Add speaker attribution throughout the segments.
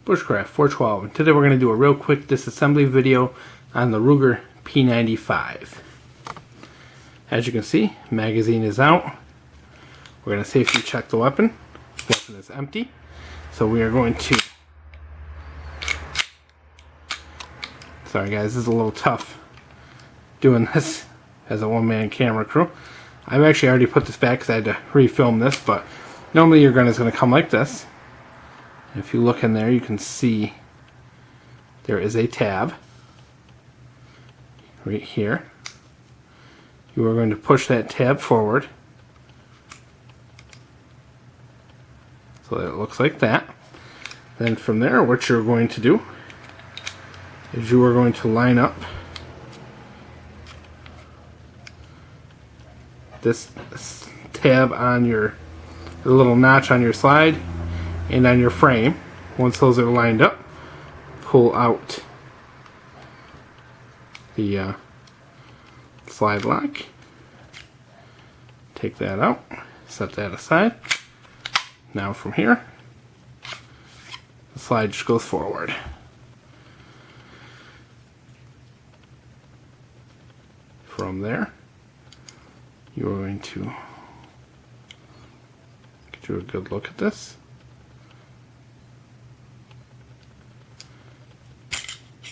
Speaker 1: Bushcraft 412, and today we're going to do a real quick disassembly video on the Ruger P95. As you can see, magazine is out. We're going to safety check the weapon. The weapon is empty, so we are going to... Sorry guys, this is a little tough doing this as a one-man camera crew. I've actually already put this back because I had to refilm this, but normally your gun is going to come like this. If you look in there, you can see there is a tab right here. You are going to push that tab forward so that it looks like that. Then from there, what you're going to do is you are going to line up this tab on the little notch on your slide and on your frame. Once those are lined up, pull out the slide lock, take that out, set that aside. Now from here, the slide just goes forward. From there, you are going to get you a good look at this.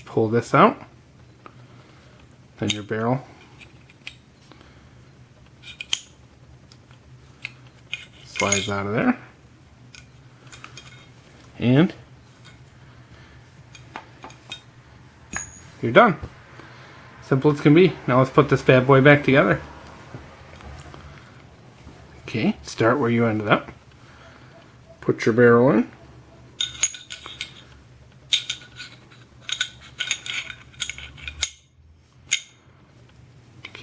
Speaker 1: Pull this out, then your barrel slides out of there, and you're done. Simple as can be. Now let's put this bad boy back together. Okay, start where you ended up. Put your barrel in.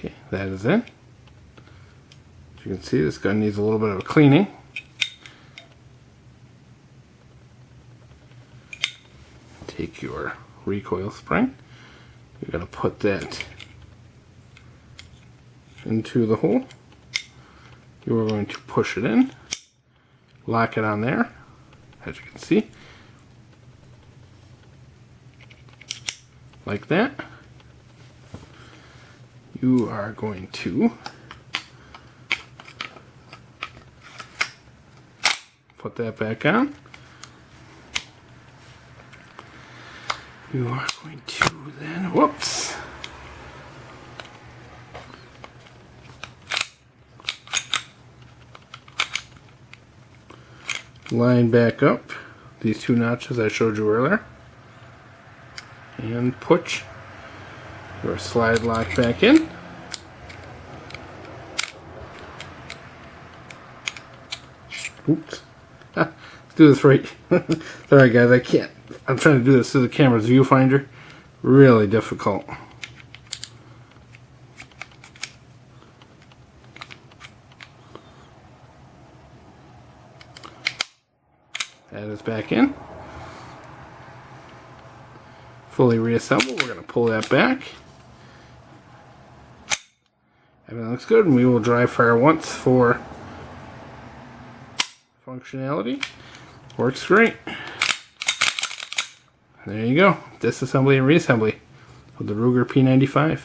Speaker 1: Okay, that is in. As you can see, this gun needs a little bit of a cleaning. Take your recoil spring. You're going to put that into the hole. You are going to push it in, lock it on there, as you can see, like that. You are going to put that back on. You are going to then, whoops, line back up these two notches I showed you earlier, and put your slide lock back in. Oops. Let's do this right. Sorry guys, I can't. I'm trying to do this through the camera's viewfinder. Really difficult. That is back in. Fully reassembled. We're going to pull that back. Everything looks good, and we will dry fire once for functionality. Works great. There you go. Disassembly and reassembly of the Ruger P95.